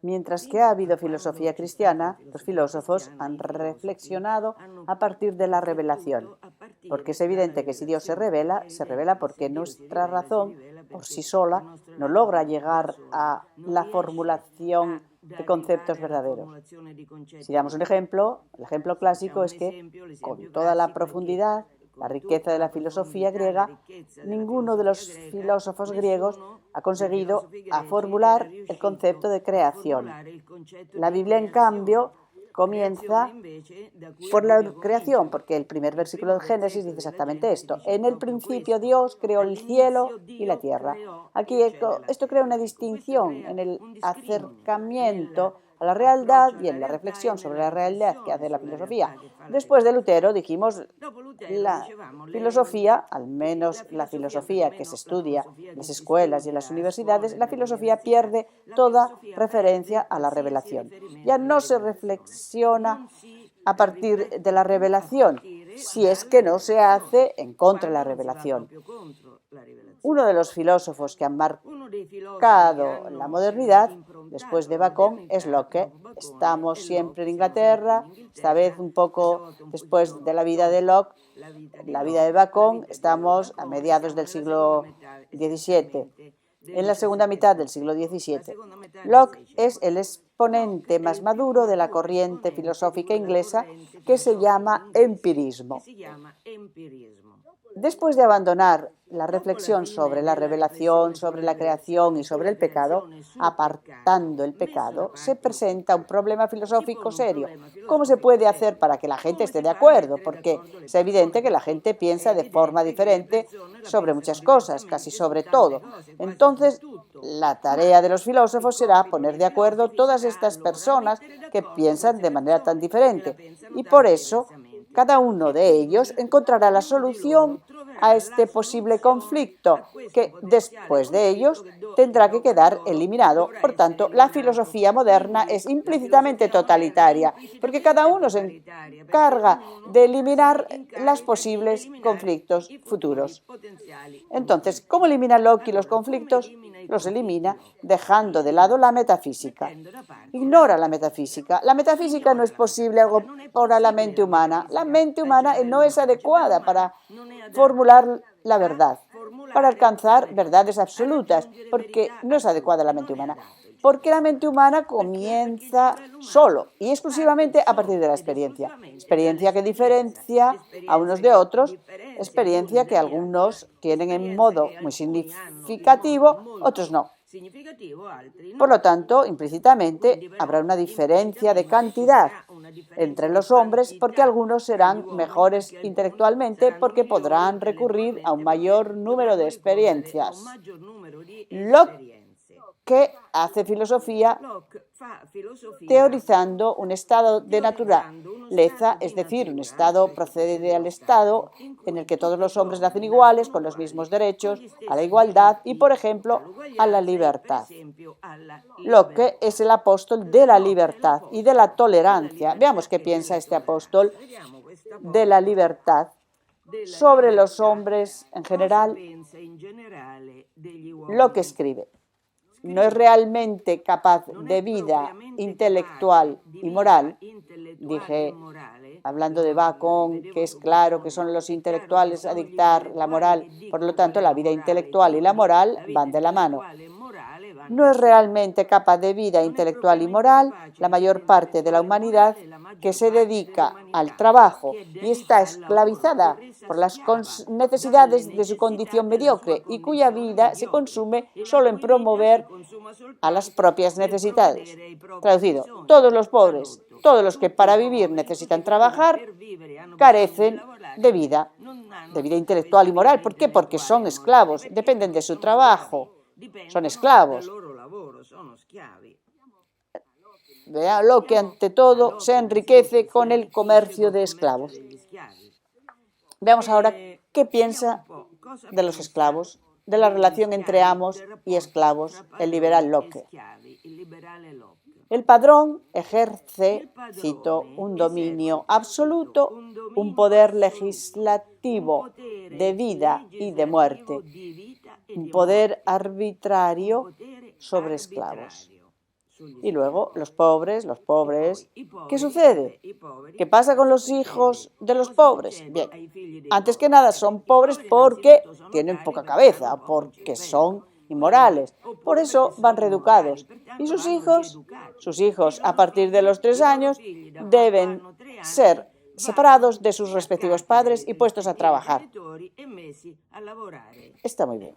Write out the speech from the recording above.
Mientras que ha habido filosofía cristiana, los filósofos han reflexionado a partir de la revelación, porque es evidente que si Dios se revela porque nuestra razón por sí sola no logra llegar a la formulación de conceptos verdaderos. Si damos un ejemplo, el ejemplo clásico es que con toda la profundidad, la riqueza de la filosofía griega, ninguno de los filósofos griegos ha conseguido formular el concepto de creación. La Biblia, en cambio, comienza por la creación, porque el primer versículo del Génesis dice exactamente esto. En el principio Dios creó el cielo y la tierra. Aquí esto crea una distinción en el acercamiento a la realidad y en la reflexión sobre la realidad que hace la filosofía. Después de Lutero dijimos la filosofía, al menos la filosofía que se estudia en las escuelas y en las universidades, la filosofía pierde toda referencia a la revelación. Ya no se reflexiona a partir de la revelación, si es que no se hace en contra de la revelación. Uno de los filósofos que han marcado la modernidad, después de Bacon, es Locke. Estamos siempre en Inglaterra, esta vez un poco después de la vida de Locke, la vida de Bacon, estamos a mediados del siglo XVII, en la segunda mitad del siglo XVII. Locke es el exponente más maduro de la corriente filosófica inglesa que se llama empirismo. Después de abandonar la reflexión sobre la revelación, sobre la creación y sobre el pecado, apartando el pecado, se presenta un problema filosófico serio. ¿Cómo se puede hacer para que la gente esté de acuerdo? Porque es evidente que la gente piensa de forma diferente sobre muchas cosas, casi sobre todo. Entonces, la tarea de los filósofos será poner de acuerdo todas estas personas que piensan de manera tan diferente. Y por eso, cada uno de ellos encontrará la solución a este posible conflicto que después de ellos tendrá que quedar eliminado. Por tanto, la filosofía moderna es implícitamente totalitaria, porque cada uno se encarga de eliminar los posibles conflictos futuros. Entonces, ¿cómo elimina Locke los conflictos? Los elimina dejando de lado la metafísica. Ignora la metafísica. La metafísica no es posible algo para la mente humana. La mente humana no es adecuada para formular la verdad, para alcanzar verdades absolutas, porque no es adecuada la mente humana. Porque la mente humana comienza solo y exclusivamente a partir de la experiencia. Experiencia que diferencia a unos de otros, experiencia que algunos tienen en modo muy significativo, otros no. Por lo tanto, implícitamente habrá una diferencia de cantidad entre los hombres porque algunos serán mejores intelectualmente porque podrán recurrir a un mayor número de experiencias. Locke hace filosofía teorizando un estado de naturaleza, es decir, un estado procede al estado en el que todos los hombres nacen iguales, con los mismos derechos, a la igualdad y, por ejemplo, a la libertad. Locke es el apóstol de la libertad y de la tolerancia. Veamos qué piensa este apóstol de la libertad sobre los hombres en general. Locke escribe: no es realmente capaz de vida intelectual y moral. Dije, hablando de Bacon, que es claro que son los intelectuales a dictar la moral, por lo tanto la vida intelectual y la moral van de la mano. No es realmente capaz de vida intelectual y moral la mayor parte de la humanidad que se dedica al trabajo y está esclavizada por las necesidades de su condición mediocre y cuya vida se consume solo en promover a las propias necesidades. Traducido, todos los pobres, todos los que para vivir necesitan trabajar, carecen de vida intelectual y moral. ¿Por qué? Porque son esclavos, dependen de su trabajo, son esclavos. Vean lo que ante todo se enriquece con el comercio de esclavos. Veamos ahora qué piensa de los esclavos, de la relación entre amos y esclavos, el liberal Locke. El padrón ejerce, cito, un dominio absoluto, un poder legislativo de vida y de muerte, un poder arbitrario sobre esclavos. Y luego los pobres, ¿qué sucede? ¿Qué pasa con los hijos de los pobres? Bien, antes que nada son pobres porque tienen poca cabeza, porque son inmorales. Por eso van reeducados. ¿Y sus hijos? Sus hijos, a partir de los 3 años, deben ser separados de sus respectivos padres y puestos a trabajar. Está muy bien.